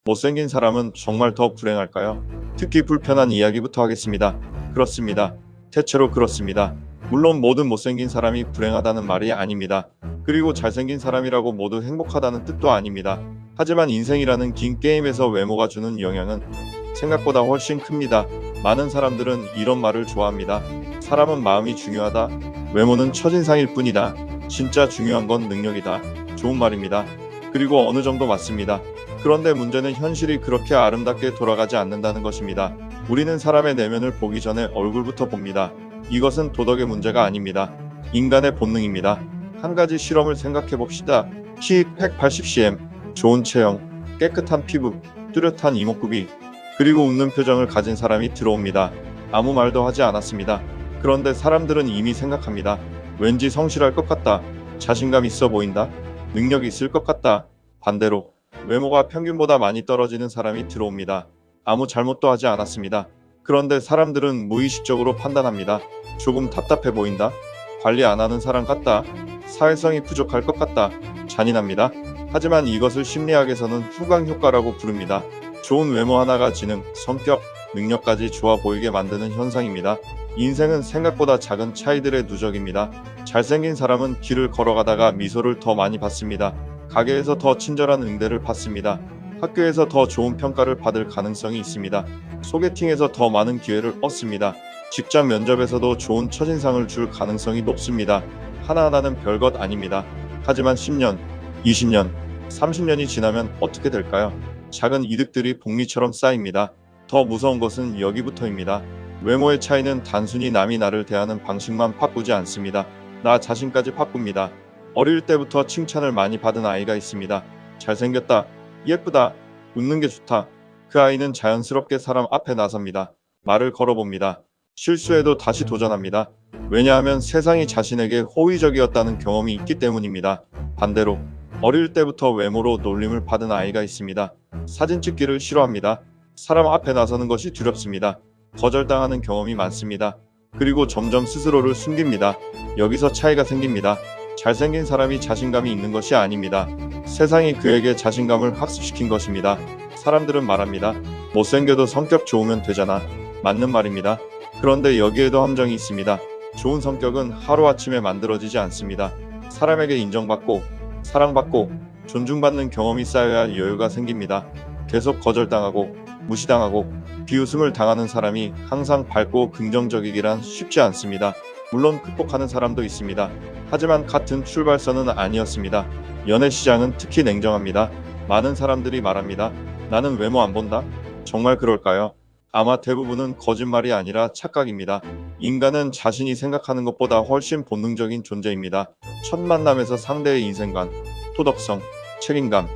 못생긴 사람은 정말 더 불행할까요? 특히 불편한 이야기부터 하겠습니다. 그렇습니다. 대체로 그렇습니다. 물론 모든 못생긴 사람이 불행하다는 말이 아닙니다. 그리고 잘생긴 사람이라고 모두 행복하다는 뜻도 아닙니다. 하지만 인생이라는 긴 게임에서 외모가 주는 영향은 생각보다 훨씬 큽니다. 많은 사람들은 이런 말을 좋아합니다. 사람은 마음이 중요하다. 외모는 첫인상일 뿐이다. 진짜 중요한 건 능력이다. 좋은 말입니다. 그리고 어느 정도 맞습니다. 그런데 문제는 현실이 그렇게 아름답게 돌아가지 않는다는 것입니다. 우리는 사람의 내면을 보기 전에 얼굴부터 봅니다. 이것은 도덕의 문제가 아닙니다. 인간의 본능입니다. 한 가지 실험을 생각해 봅시다. 키 180cm, 좋은 체형, 깨끗한 피부, 뚜렷한 이목구비, 그리고 웃는 표정을 가진 사람이 들어옵니다. 아무 말도 하지 않았습니다. 그런데 사람들은 이미 생각합니다. 왠지 성실할 것 같다. 자신감 있어 보인다. 능력이 있을 것 같다. 반대로 외모가 평균보다 많이 떨어지는 사람이 들어옵니다. 아무 잘못도 하지 않았습니다. 그런데 사람들은 무의식적으로 판단합니다. 조금 답답해 보인다. 관리 안 하는 사람 같다. 사회성이 부족할 것 같다. 잔인합니다. 하지만 이것을 심리학에서는 후광 효과라고 부릅니다. 좋은 외모 하나가 지능, 성격, 능력까지 좋아 보이게 만드는 현상입니다. 인생은 생각보다 작은 차이들의 누적입니다. 잘생긴 사람은 길을 걸어가다가 미소를 더 많이 받습니다. 가게에서 더 친절한 응대를 받습니다. 학교에서 더 좋은 평가를 받을 가능성이 있습니다. 소개팅에서 더 많은 기회를 얻습니다. 직장 면접에서도 좋은 첫인상을 줄 가능성이 높습니다. 하나하나는 별것 아닙니다. 하지만 10년, 20년, 30년이 지나면 어떻게 될까요? 작은 이득들이 복리처럼 쌓입니다. 더 무서운 것은 여기부터입니다. 외모의 차이는 단순히 남이 나를 대하는 방식만 바꾸지 않습니다. 나 자신까지 바꿉니다. 어릴 때부터 칭찬을 많이 받은 아이가 있습니다. 잘생겼다, 예쁘다, 웃는 게 좋다. 그 아이는 자연스럽게 사람 앞에 나섭니다. 말을 걸어봅니다. 실수해도 다시 도전합니다. 왜냐하면 세상이 자신에게 호의적이었다는 경험이 있기 때문입니다. 반대로 어릴 때부터 외모로 놀림을 받은 아이가 있습니다. 사진 찍기를 싫어합니다. 사람 앞에 나서는 것이 두렵습니다. 거절당하는 경험이 많습니다. 그리고 점점 스스로를 숨깁니다. 여기서 차이가 생깁니다. 잘생긴 사람이 자신감이 있는 것이 아닙니다. 세상이 그에게 자신감을 학습시킨 것입니다. 사람들은 말합니다. 못생겨도 성격 좋으면 되잖아. 맞는 말입니다. 그런데 여기에도 함정이 있습니다. 좋은 성격은 하루아침에 만들어지지 않습니다. 사람에게 인정받고 사랑받고 존중받는 경험이 쌓여야 여유가 생깁니다. 계속 거절당하고 무시당하고 비웃음을 당하는 사람이 항상 밝고 긍정적이기란 쉽지 않습니다. 물론 극복하는 사람도 있습니다. 하지만 같은 출발선은 아니었습니다. 연애 시장은 특히 냉정합니다. 많은 사람들이 말합니다. 나는 외모 안 본다? 정말 그럴까요? 아마 대부분은 거짓말이 아니라 착각입니다. 인간은 자신이 생각하는 것보다 훨씬 본능적인 존재입니다. 첫 만남에서 상대의 인생관, 도덕성, 책임감,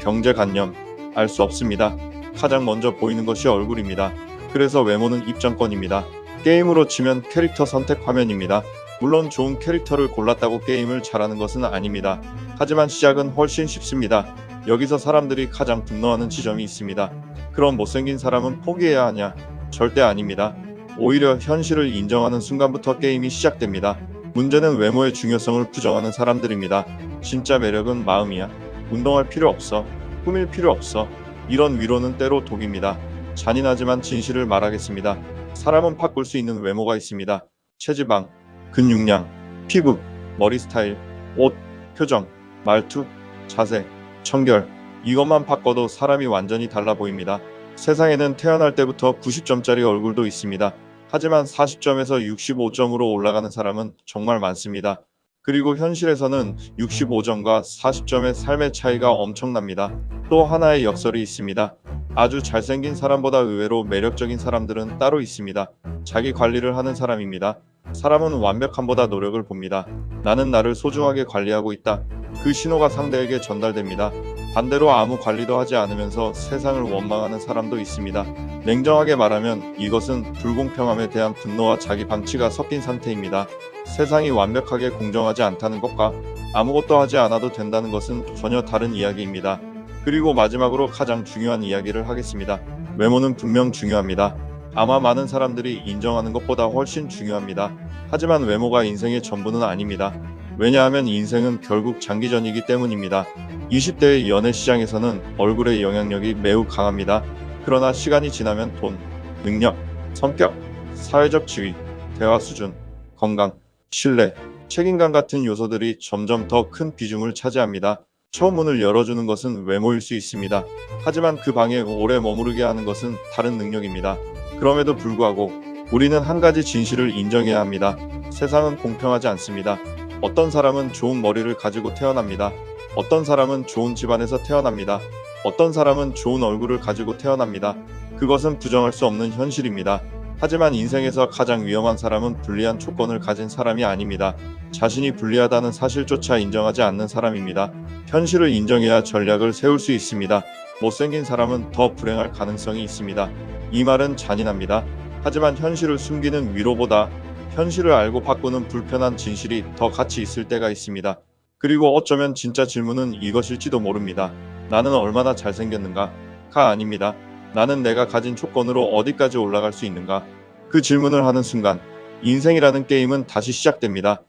경제관념 알 수 없습니다. 가장 먼저 보이는 것이 얼굴입니다. 그래서 외모는 입장권입니다. 게임으로 치면 캐릭터 선택 화면입니다. 물론 좋은 캐릭터를 골랐다고 게임을 잘하는 것은 아닙니다. 하지만 시작은 훨씬 쉽습니다. 여기서 사람들이 가장 분노하는 지점이 있습니다. 그럼 못생긴 사람은 포기해야 하냐? 절대 아닙니다. 오히려 현실을 인정하는 순간부터 게임이 시작됩니다. 문제는 외모의 중요성을 부정하는 사람들입니다. 진짜 매력은 마음이야. 운동할 필요 없어. 꾸밀 필요 없어. 이런 위로는 때로 독입니다. 잔인하지만 진실을 말하겠습니다. 사람은 바꿀 수 있는 외모가 있습니다. 체지방, 근육량, 피부, 머리 스타일, 옷, 표정, 말투, 자세, 청결. 이것만 바꿔도 사람이 완전히 달라 보입니다. 세상에는 태어날 때부터 90점짜리 얼굴도 있습니다. 하지만 40점에서 65점으로 올라가는 사람은 정말 많습니다. 그리고 현실에서는 65점과 40점의 삶의 차이가 엄청납니다. 또 하나의 역설이 있습니다. 아주 잘생긴 사람보다 의외로 매력적인 사람들은 따로 있습니다. 자기 관리를 하는 사람입니다. 사람은 완벽함보다 노력을 봅니다. 나는 나를 소중하게 관리하고 있다. 그 신호가 상대에게 전달됩니다. 반대로 아무 관리도 하지 않으면서 세상을 원망하는 사람도 있습니다. 냉정하게 말하면 이것은 불공평함에 대한 분노와 자기 방치가 섞인 상태입니다. 세상이 완벽하게 공정하지 않다는 것과 아무것도 하지 않아도 된다는 것은 전혀 다른 이야기입니다. 그리고 마지막으로 가장 중요한 이야기를 하겠습니다. 외모는 분명 중요합니다. 아마 많은 사람들이 인정하는 것보다 훨씬 중요합니다. 하지만 외모가 인생의 전부는 아닙니다. 왜냐하면 인생은 결국 장기전이기 때문입니다. 20대의 연애 시장에서는 얼굴의 영향력이 매우 강합니다. 그러나 시간이 지나면 돈, 능력, 성격, 사회적 지위, 대화 수준, 건강, 신뢰, 책임감 같은 요소들이 점점 더 큰 비중을 차지합니다. 처음 문을 열어주는 것은 외모일 수 있습니다. 하지만 그 방에 오래 머무르게 하는 것은 다른 능력입니다. 그럼에도 불구하고 우리는 한 가지 진실을 인정해야 합니다. 세상은 공평하지 않습니다. 어떤 사람은 좋은 머리를 가지고 태어납니다. 어떤 사람은 좋은 집안에서 태어납니다. 어떤 사람은 좋은 얼굴을 가지고 태어납니다. 그것은 부정할 수 없는 현실입니다. 하지만 인생에서 가장 위험한 사람은 불리한 조건을 가진 사람이 아닙니다. 자신이 불리하다는 사실조차 인정하지 않는 사람입니다. 현실을 인정해야 전략을 세울 수 있습니다. 못생긴 사람은 더 불행할 가능성이 있습니다. 이 말은 잔인합니다. 하지만 현실을 숨기는 위로보다 현실을 알고 바꾸는 불편한 진실이 더 가치 있을 때가 있습니다. 그리고 어쩌면 진짜 질문은 이것일지도 모릅니다. 나는 얼마나 잘생겼는가?가 아닙니다. 나는 내가 가진 조건으로 어디까지 올라갈 수 있는가? 그 질문을 하는 순간 인생이라는 게임은 다시 시작됩니다.